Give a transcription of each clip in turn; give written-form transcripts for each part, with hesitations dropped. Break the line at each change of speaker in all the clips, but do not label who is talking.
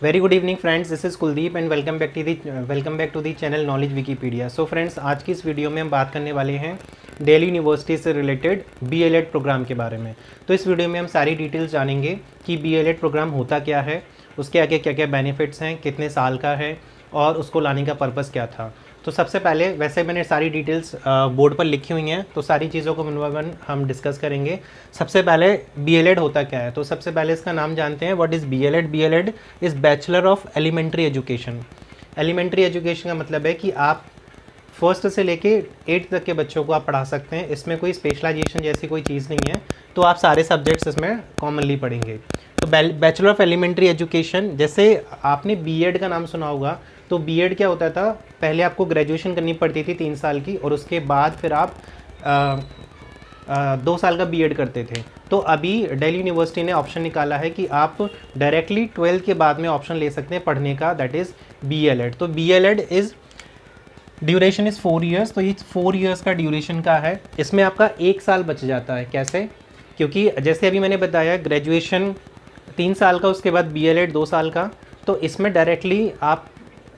Very good evening friends, this is Kuldeep and welcome back to the channel knowledge Wikipedia. So friends, आज की इस video में हम बात करने वाले हैं दिल्ली यूनिवर्सिटी से रिलेटेड बीएलएड प्रोग्राम के बारे में। तो इस वीडियो में हम सारी डिटेल्स जानेंगे कि बीएलएड प्रोग्राम होता क्या है, उसके आगे क्या क्या बेनिफिट्स हैं, कितने साल का है और उसको लाने का पर्पज़ क्या था। तो सबसे पहले वैसे मैंने सारी डिटेल्स बोर्ड पर लिखी हुई हैं, तो सारी चीज़ों को वन बाय वन हम डिस्कस करेंगे। सबसे पहले बीएलएड होता क्या है, तो सबसे पहले इसका नाम जानते हैं। What is BElEd? BElEd is bachelor of elementary education. Elementary education का मतलब है कि आप फर्स्ट से लेके 8th तक के बच्चों को आप पढ़ा सकते हैं। इसमें कोई स्पेशलाइजेशन जैसी कोई चीज़ नहीं है, तो आप सारे सब्जेक्ट्स इसमें कॉमनली पढ़ेंगे। तो बैचलर ऑफ एलिमेंट्री एजुकेशन, जैसे आपने बीएड का नाम सुना होगा, तो बीएड क्या होता था, पहले आपको ग्रेजुएशन करनी पड़ती थी 3 साल की और उसके बाद फिर आप 2 साल का बीएड करते थे। तो अभी दिल्ली यूनिवर्सिटी ने ऑप्शन निकाला है कि आप डायरेक्टली 12th के बाद में ऑप्शन ले सकते हैं पढ़ने का, दैट इज़ बीएलएड। तो B.El.Ed is duration is 4 years. तो ये 4 ईयर्स का ड्यूरेशन का है। इसमें आपका 1 साल बच जाता है। कैसे? क्योंकि जैसे अभी मैंने बताया, ग्रेजुएशन 3 साल का, उसके बाद बीएलएड 2 साल का। तो इसमें डायरेक्टली आप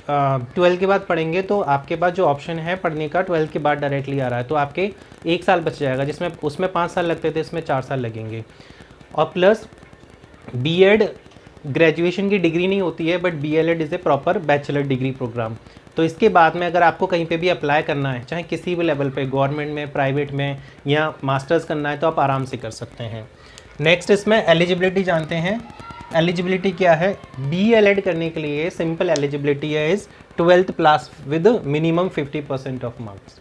12 के बाद पढ़ेंगे, तो आपके पास जो ऑप्शन है पढ़ने का 12 के बाद डायरेक्टली आ रहा है, तो आपके 1 साल बच जाएगा, जिसमें उसमें 5 साल लगते थे, इसमें 4 साल लगेंगे। और प्लस बीएड ग्रेजुएशन की डिग्री नहीं होती है, but BElEd is a proper bachelor degree program. तो इसके बाद में अगर आपको कहीं पे भी अप्लाई करना है, चाहे किसी भी लेवल पे, गवर्नमेंट में, प्राइवेट में या मास्टर्स करना है, तो आप आराम से कर सकते हैं। नेक्स्ट इसमें एलिजिबिलिटी जानते हैं। एलिजिबिलिटी क्या है? बीएलएड करने के लिए सिंपल एलिजिबिलिटी है is 12th pass with minimum 50% of marks.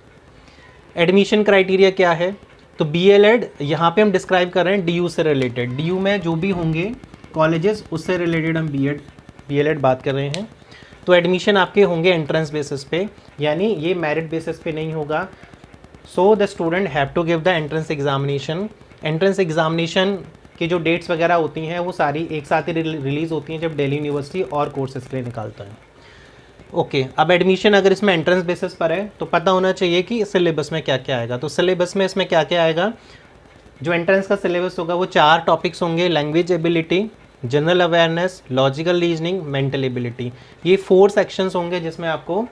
Admission criteria क्या है? तो बीएलएड यहाँ पे हम डिस्क्राइब कर रहे हैं डीयू से रिलेटेड। डीयू में जो भी होंगे कॉलेजेस, उससे रिलेटेड हम बीएलएड बात कर रहे हैं। तो एडमिशन आपके होंगे एंट्रेंस बेसिस पे, यानी ये मेरिट बेसिस पे नहीं होगा। So the student have to give the entrance examination. Entrance examination की जो डेट्स वगैरह होती हैं वो सारी एक साथ ही रिलीज़ होती हैं जब दिल्ली यूनिवर्सिटी और कोर्सेज के लिए निकालता है। ओके, अब एडमिशन अगर इसमें एंट्रेंस बेसिस पर है, तो पता होना चाहिए कि सिलेबस में क्या क्या आएगा। तो सिलेबस में इसमें क्या क्या आएगा? जो एंट्रेंस का सिलेबस होगा वो 4 टॉपिक्स होंगे: language ability, general awareness, logical reasoning, mental ability. ये 4 सेक्शंस होंगे जिसमें आपको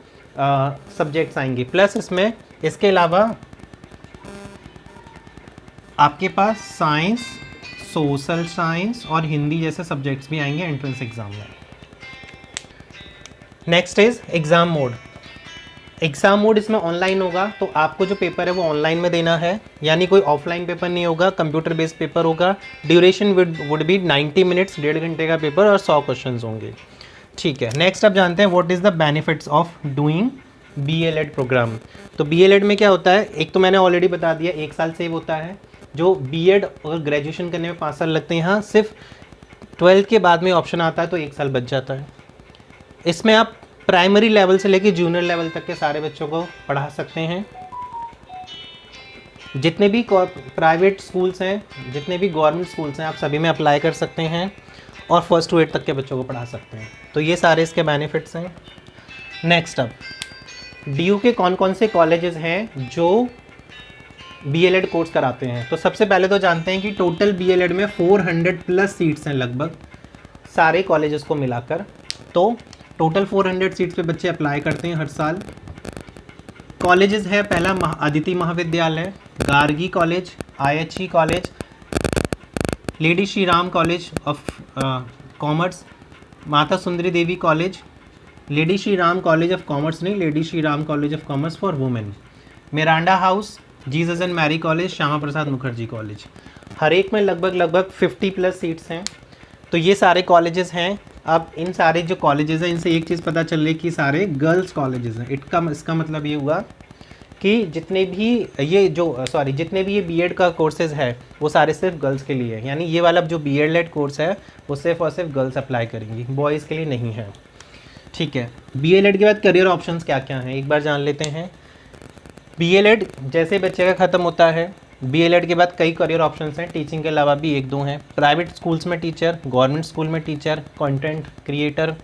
सब्जेक्ट्स आएंगे। प्लस इसमें इसके अलावा आपके पास साइंस, सोशल साइंस और हिंदी जैसे सब्जेक्ट्स भी आएंगे एंट्रेंस एग्जाम में। Next is exam mode. Exam mode इसमें ऑनलाइन होगा, तो आपको जो पेपर है वो ऑनलाइन में देना है, यानी कोई ऑफलाइन पेपर नहीं होगा, कंप्यूटर बेस्ड पेपर होगा। ड्यूरेशन वुड बी 90 मिनट्स, 1.5 घंटे का पेपर और 100 क्वेश्चन होंगे। ठीक है, नेक्स्ट अब जानते हैं what is the benefits of doing BElEd program. तो बीएलएड में क्या होता है? एक तो मैंने ऑलरेडी बता दिया, 1 साल सेव होता है। जो बीएड और ग्रेजुएशन करने में 5 साल लगते हैं, यहाँ सिर्फ 12th के बाद में ऑप्शन आता है, तो 1 साल बच जाता है। इसमें आप प्राइमरी लेवल से लेकर जूनियर लेवल तक के सारे बच्चों को पढ़ा सकते हैं। जितने भी प्राइवेट स्कूल्स हैं, जितने भी गवर्नमेंट स्कूल्स हैं, आप सभी में अप्लाई कर सकते हैं और 1st to 8th तक के बच्चों को पढ़ा सकते हैं। तो ये सारे इसके बेनिफिट्स हैं। नेक्स्ट, अब डीयू के कौन कौन से कॉलेजेस हैं जो बीएलएड कोर्स कराते हैं। तो सबसे पहले तो जानते हैं कि टोटल बीएलएड में 400 प्लस सीट्स हैं लगभग, सारे कॉलेजेस को मिलाकर। तो टोटल 400 सीट्स पे बच्चे अप्लाई करते हैं हर साल। कॉलेजेस है, पहला Aditi Mahavidyalaya, Gargi college, IHE college, lady Shri Ram college of commerce, Mata Sundari Devi college, lady Shri Ram college of commerce नहीं, lady Shri Ram college of commerce for women, Miranda house, Jesus and Mary college, Shyama Prasad Mukherjee college. हर एक में लगभग 50 प्लस सीट्स हैं। तो ये सारे कॉलेजेस हैं। अब इन सारे जो कॉलेजेस हैं, इनसे एक चीज़ पता चल रही है कि सारे गर्ल्स कॉलेजेस हैं। इसका मतलब ये हुआ कि जितने भी ये बीएड का कोर्सेज है वो सारे सिर्फ गर्ल्स के लिए है, यानी ये वाला जो बीएड कोर्स है वो सिर्फ और सिर्फ गर्ल्स अप्लाई करेंगी, बॉयज़ के लिए नहीं है। ठीक है, बीएलएड के बाद करियर ऑप्शंस क्या क्या हैं एक बार जान लेते हैं। बीएलएड जैसे बच्चे का ख़त्म होता है, बीएलएड के बाद कई करियर ऑप्शंस हैं, टीचिंग के अलावा भी 1-2 हैं। प्राइवेट स्कूल्स में टीचर, गवर्नमेंट स्कूल में teacher, content creator,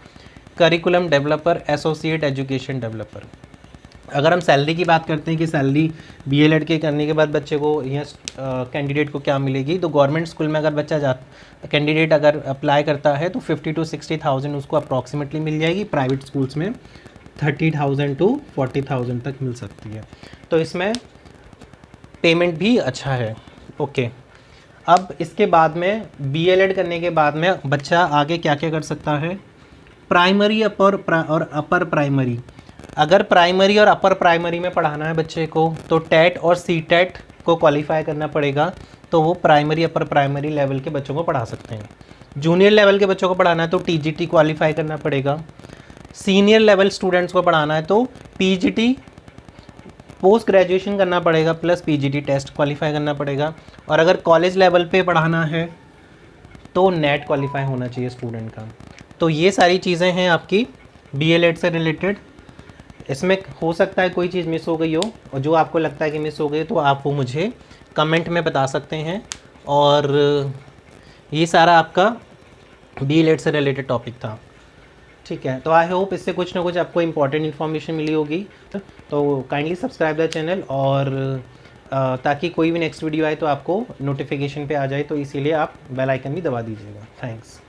curriculum developer, associate education developer. अगर हम सैलरी की बात करते हैं कि सैलरी बीएलएड के करने के बाद बच्चे को या कैंडिडेट को क्या मिलेगी, तो गवर्नमेंट स्कूल में अगर बच्चा कैंडिडेट अगर अप्लाई करता है तो 50 to 60,000 उसको अप्रॉक्सीमेटली मिल जाएगी। प्राइवेट स्कूल्स में 30,000 to 40,000 तक मिल सकती है। तो इसमें पेमेंट भी अच्छा है। ओके, अब इसके बाद में बीएलएड करने के बाद में बच्चा आगे क्या क्या कर सकता है? प्राइमरी और अपर प्राइमरी। अगर प्राइमरी और अपर प्राइमरी में पढ़ाना है बच्चे को तो टेट और सी टेट को क्वालिफाई करना पड़ेगा, तो वो प्राइमरी अपर प्राइमरी लेवल के बच्चों को पढ़ा सकते हैं। जूनियर लेवल के बच्चों को पढ़ाना है तो टीजीटी क्वालिफाई करना पड़ेगा। सीनियर लेवल स्टूडेंट्स को पढ़ाना है तो पीजीटी पोस्ट ग्रेजुएशन करना पड़ेगा प्लस पीजीटी टेस्ट क्वालिफाई करना पड़ेगा। और अगर कॉलेज लेवल पे पढ़ाना है तो नेट क्वालिफाई होना चाहिए स्टूडेंट का। तो ये सारी चीज़ें हैं आपकी बीएलएड से रिलेटेड। इसमें हो सकता है कोई चीज़ मिस हो गई हो, और जो आपको लगता है कि मिस हो गई तो आप वो मुझे कमेंट में बता सकते हैं। और ये सारा आपका बीएलएड से रिलेटेड टॉपिक था, ठीक है। तो आई होप इससे कुछ ना कुछ आपको इंपॉर्टेंट इन्फॉर्मेशन मिली होगी। तो काइंडली सब्सक्राइब द चैनल, और ताकि कोई भी नेक्स्ट वीडियो आए तो आपको नोटिफिकेशन पे आ जाए, तो इसीलिए आप बेल आइकन भी दबा दीजिएगा। थैंक्स।